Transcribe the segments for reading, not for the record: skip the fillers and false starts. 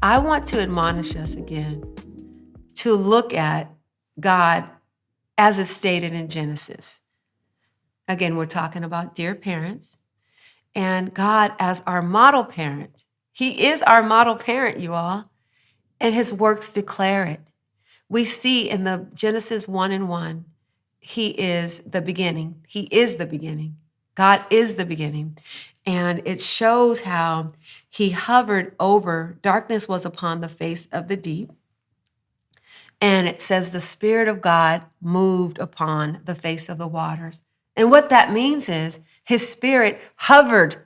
I want to admonish us again to look at God as it's stated in Genesis. Again, we're talking about dear parents and God as our model parent. He is our model parent, you all, and his works declare it. We see in the Genesis 1:1, he is the beginning. He is the beginning. God is the beginning. And it shows how he hovered over, darkness was upon the face of the deep. And it says the Spirit of God moved upon the face of the waters. And what that means is his spirit hovered,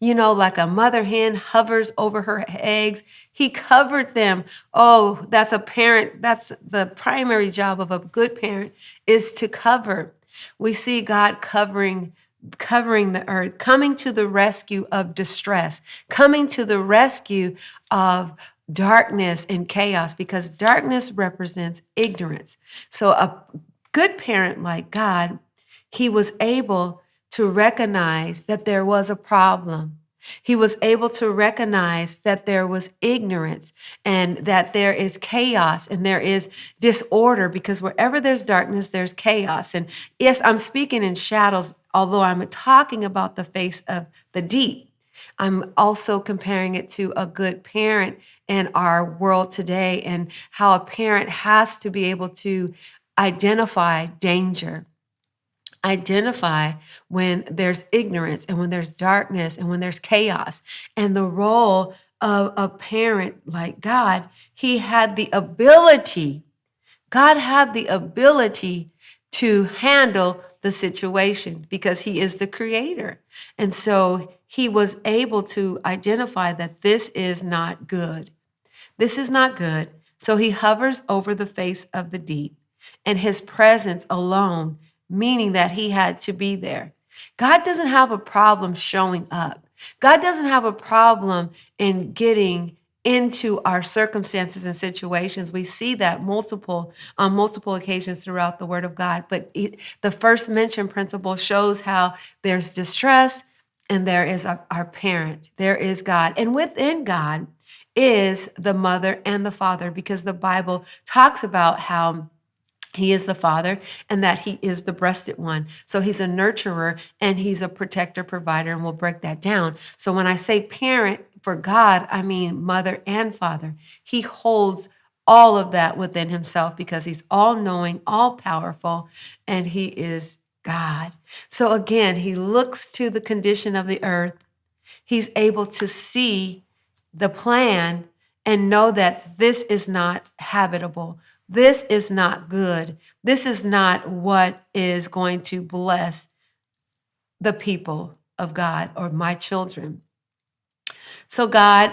like a mother hen hovers over her eggs. He covered them. Oh, that's a parent. That's the primary job of a good parent, is to cover. We see God covering the earth, coming to the rescue of distress, coming to the rescue of darkness and chaos, because darkness represents ignorance. So a good parent like God, he was able to recognize that there was a problem. He was able to recognize that there was ignorance and that there is chaos and there is disorder, because wherever there's darkness, there's chaos. And yes, I'm speaking in shadows, although I'm talking about the face of the deep. I'm also comparing it to a good parent in our world today and how a parent has to be able to identify danger, identify when there's ignorance and when there's darkness and when there's chaos. And the role of a parent like God, God had the ability to handle the situation because he is the creator. And so he was able to identify that this is not good. This is not good. So he hovers over the face of the deep, and his presence alone, meaning that he had to be there. God doesn't have a problem showing up. God doesn't have a problem in getting into our circumstances and situations. We see that on multiple occasions throughout the Word of God. But the first mentioned principle shows how there's distress and there is our parent. There is God. And within God is the mother and the father, because the Bible talks about how he is the father and that he is the breasted one. So he's a nurturer and he's a protector, provider, and we'll break that down. So when I say parent for God, I mean mother and father. He holds all of that within himself because he's all knowing, all powerful, and he is God. So again, he looks to the condition of the earth. He's able to see the plan and know that this is not habitable. This is not good. This is not what is going to bless the people of God or my children. So God,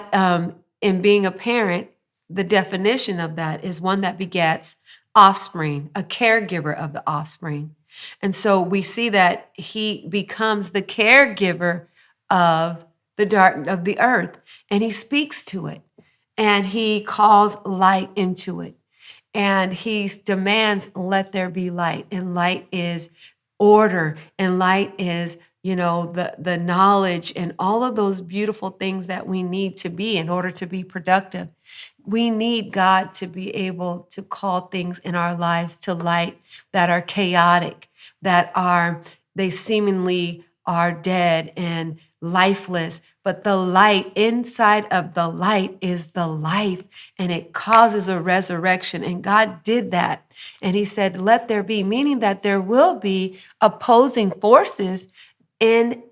in being a parent, the definition of that is one that begets offspring, a caregiver of the offspring. And so we see that he becomes the caregiver of the earth, and he speaks to it, and he calls light into it. And he demands, let there be light. And light is order. And light is, the knowledge and all of those beautiful things that we need to be in order to be productive. We need God to be able to call things in our lives to light that are chaotic, they seemingly are dead and lifeless, but the light inside of the light is the life, and it causes a resurrection. And God did that. And he said, let there be, meaning that there will be opposing forces in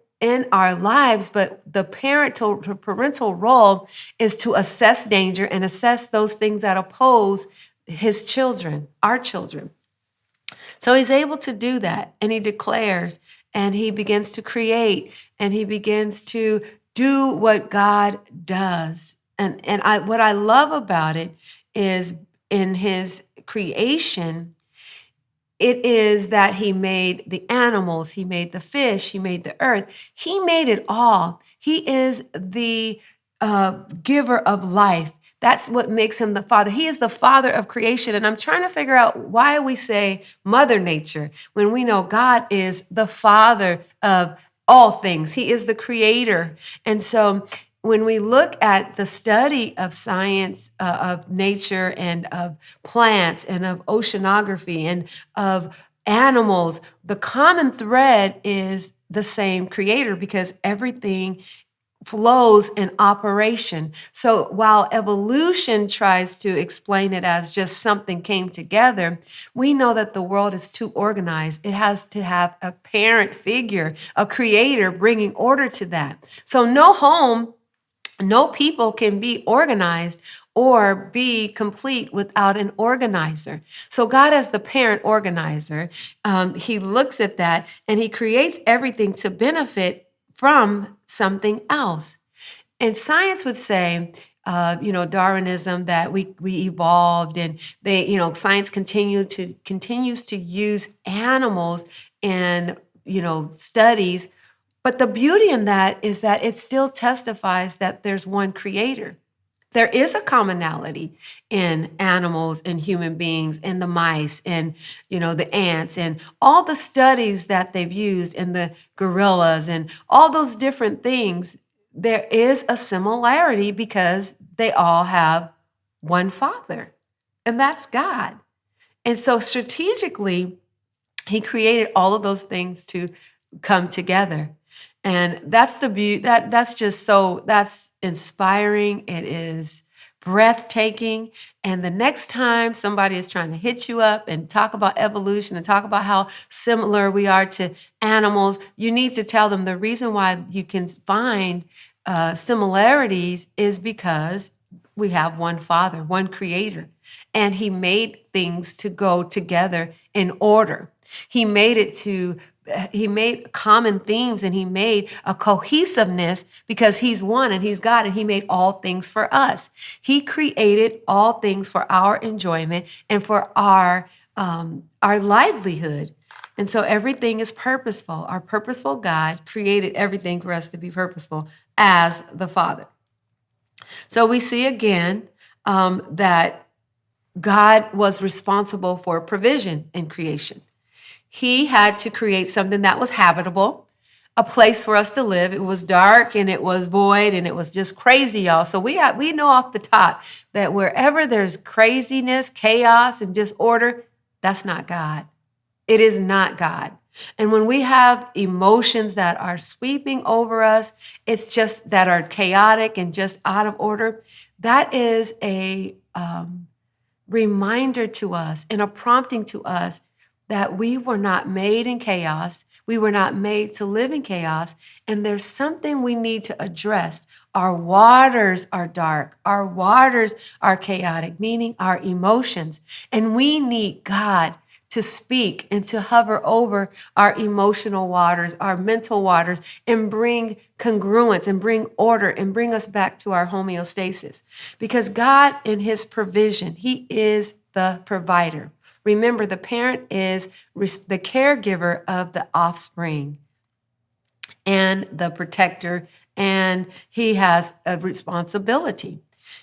our lives, but the parental role is to assess danger and assess those things that oppose his children, our children. So he's able to do that, and he declares, and he begins to create, and he begins to do what God does. And what I love about it is in his creation, it is that he made the animals, he made the fish, he made the earth. He made it all. He is the giver of life. That's what makes him the father. He is the father of creation. And I'm trying to figure out why we say Mother Nature when we know God is the father of all things. He is the creator. And so when we look at the study of science, of nature and of plants and of oceanography and of animals, the common thread is the same creator, because everything flows in operation. So while evolution tries to explain it as just something came together, we know that the world is too organized. It has to have a parent figure, a creator bringing order to that. So no home, no people can be organized or be complete without an organizer. So God, as the parent organizer, he looks at that and he creates everything to benefit from something else. And science would say, Darwinism, that we evolved, and science continues to use animals in studies. But the beauty in that is that it still testifies that there's one creator. There is a commonality in animals and human beings and the mice and, the ants and all the studies that they've used, and the gorillas and all those different things. There is a similarity because they all have one Father, and that's God. And so strategically, he created all of those things to come together. And that's the beauty. That's inspiring. It is breathtaking. And the next time somebody is trying to hit you up and talk about evolution and talk about how similar we are to animals, you need to tell them the reason why you can find similarities is because we have one Father, one Creator, and he made things to go together in order. He made common themes, and he made a cohesiveness because he's one and he's God, and he made all things for us. He created all things for our enjoyment and for our livelihood. And so everything is purposeful. Our purposeful God created everything for us to be purposeful as the Father. So we see again that God was responsible for provision in creation. He had to create something that was habitable, a place for us to live. It was dark and it was void and it was just crazy, y'all. So we know off the top that wherever there's craziness, chaos, and disorder, that's not God. It is not God. And when we have emotions that are sweeping over us, it's just that are chaotic and just out of order, that is a reminder to us and a prompting to us that we were not made in chaos. We were not made to live in chaos. And there's something we need to address. Our waters are dark. Our waters are chaotic, meaning our emotions. And we need God to speak and to hover over our emotional waters, our mental waters, and bring congruence and bring order and bring us back to our homeostasis. Because God, in his provision, he is the provider. Remember, the parent is the caregiver of the offspring and the protector, and he has a responsibility.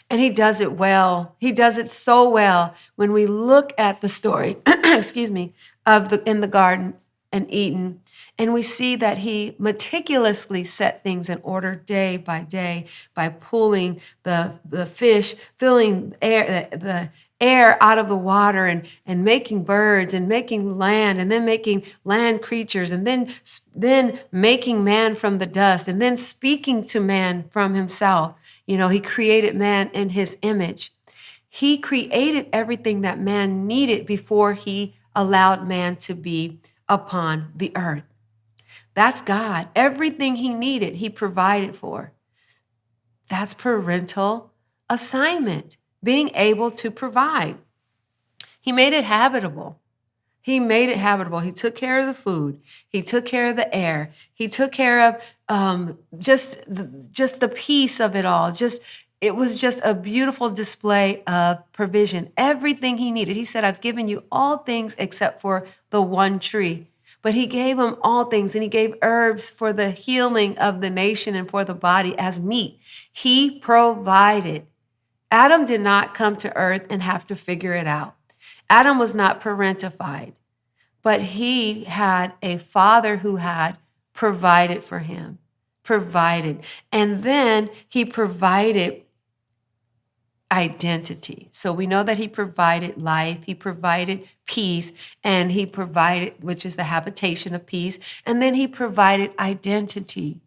And he does it well. He does it so well. When we look at the story, in the garden and Eden, and we see that he meticulously set things in order day by day by pulling the fish, filling the air out of the water, and making birds and making land, and then making land creatures, and then making man from the dust, and then speaking to man from himself. He created man in his image. He created everything that man needed before he allowed man to be upon the earth. That's God. Everything he needed, he provided for. That's parental assignment, being able to provide. He made it habitable. He made it habitable. He took care of the food. He took care of the air. He took care of just the peace of it all. It was just a beautiful display of provision. Everything he needed. He said, I've given you all things except for the one tree. But he gave him all things, and he gave herbs for the healing of the nation and for the body as meat. He provided. Adam did not come to earth and have to figure it out. Adam was not parentified, but he had a father who had provided for him. provided. And then he provided identity. So we know that he provided life, he provided peace, and he provided, which is the habitation of peace, and then he provided identity.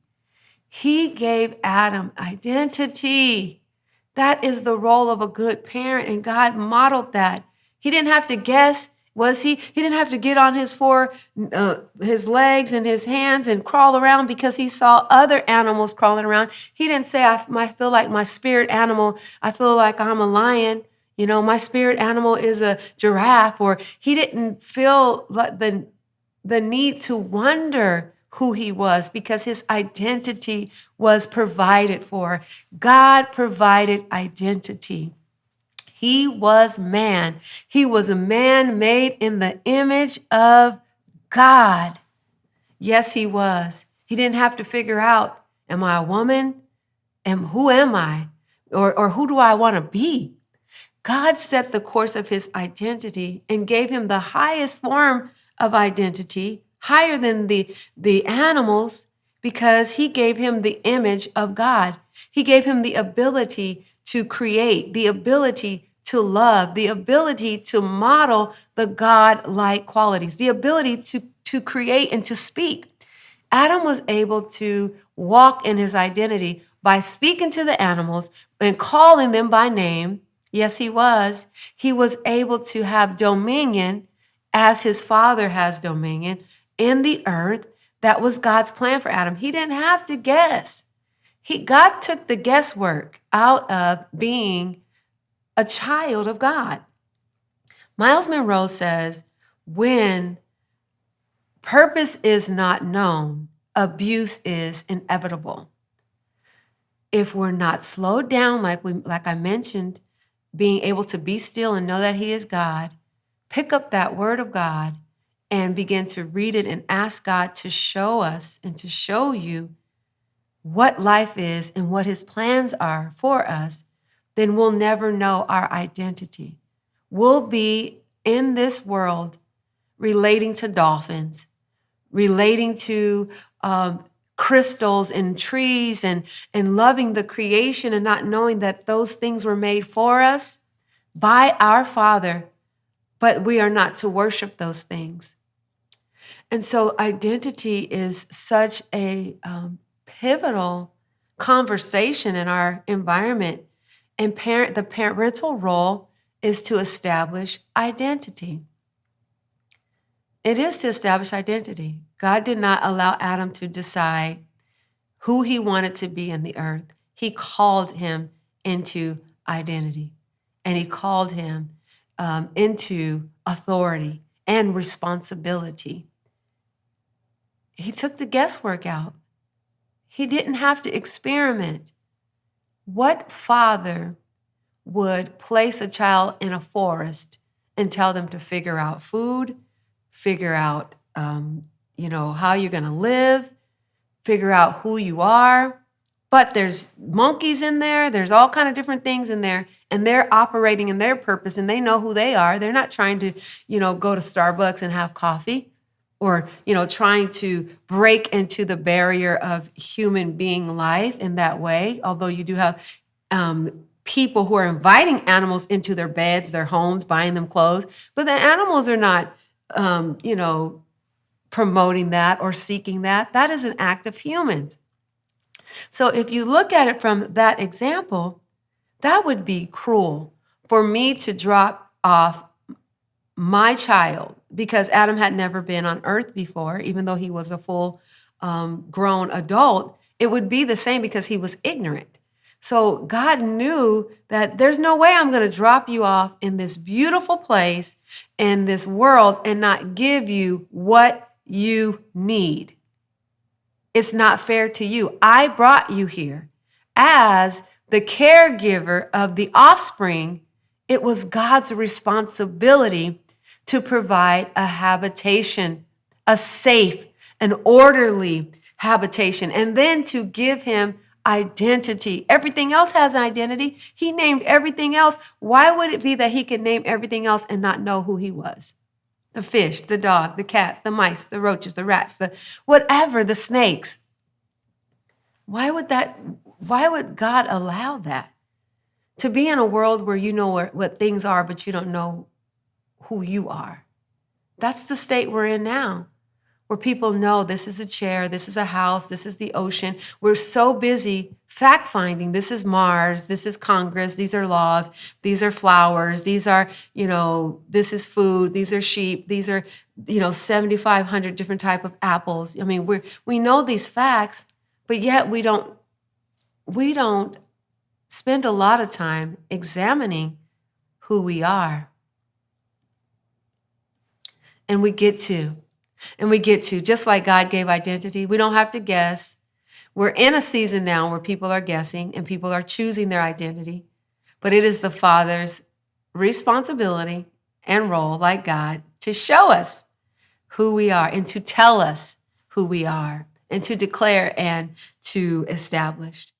He gave Adam identity. That is the role of a good parent, and God modeled that. He didn't have to guess. He didn't have to get on his legs and his hands and crawl around because he saw other animals crawling around. He didn't say, I feel like my spirit animal, I feel like I'm a lion. My spirit animal is a giraffe. Or he didn't feel like the need to wonder who he was because his identity was provided for. God provided identity. He was man. He was a man made in the image of God. Yes, he was. He didn't have to figure out, am I a woman? Who am I? Or who do I want to be? God set the course of his identity and gave him the highest form of identity, higher than the animals, because he gave him the image of God. He gave him the ability to create, the ability to love, the ability to model the God-like qualities, the ability to create and to speak. Adam was able to walk in his identity by speaking to the animals and calling them by name. Yes, he was. He was able to have dominion as his father has dominion in the earth. That was God's plan for Adam. He didn't have to guess. God took the guesswork out of being a child of God. Miles Monroe says, when purpose is not known, abuse is inevitable. If we're not slowed down, like I mentioned, being able to be still and know that he is God, pick up that word of God and begin to read it and ask God to show us and to show you what life is and what his plans are for us, then we'll never know our identity. We'll be in this world relating to dolphins, relating to crystals and trees and loving the creation and not knowing that those things were made for us by our Father, but we are not to worship those things. And so identity is such a pivotal conversation in our environment. And the parental role is to establish identity. It is to establish identity. God did not allow Adam to decide who he wanted to be in the earth. He called him into identity, and he called him into authority and responsibility. He took the guesswork out. He didn't have to experiment. What father would place a child in a forest and tell them to figure out food, figure out, how you're going to live, figure out who you are? But there's monkeys in there. There's all kind of different things in there, and they're operating in their purpose, and they know who they are. They're not trying to, go to Starbucks and have coffee, or, trying to break into the barrier of human being life in that way. Although you do have people who are inviting animals into their beds, their homes, buying them clothes, but the animals are not, promoting that or seeking that. That is an act of humans. So if you look at it from that example, that would be cruel for me to drop off my child, because Adam had never been on earth before, even though he was a full grown adult. It would be the same because he was ignorant. So God knew that there's no way I'm going to drop you off in this beautiful place, in this world, and not give you what you need. It's not fair to you. I brought you here as the caregiver of the offspring. It was God's responsibility to provide a habitation, a safe, an orderly habitation, and then to give him identity. Everything else has an identity. He named everything else. Why would it be that he could name everything else and not know who he was? The fish, the dog, the cat, the mice, the roaches, the rats, the whatever, the snakes. Why would God allow that? To be in a world where you know what things are, but you don't know who you are. That's the state we're in now, where people know this is a chair, this is a house, this is the ocean. We're so busy fact finding. This is Mars, this is Congress, these are laws, these are flowers, these are, this is food, these are sheep, these are, 7,500 different type of apples. I mean, we know these facts, but yet we don't spend a lot of time examining who we are. And we get to, just like God gave identity, we don't have to guess. We're in a season now where people are guessing and people are choosing their identity, but it is the Father's responsibility and role, like God, to show us who we are and to tell us who we are and to declare and to establish.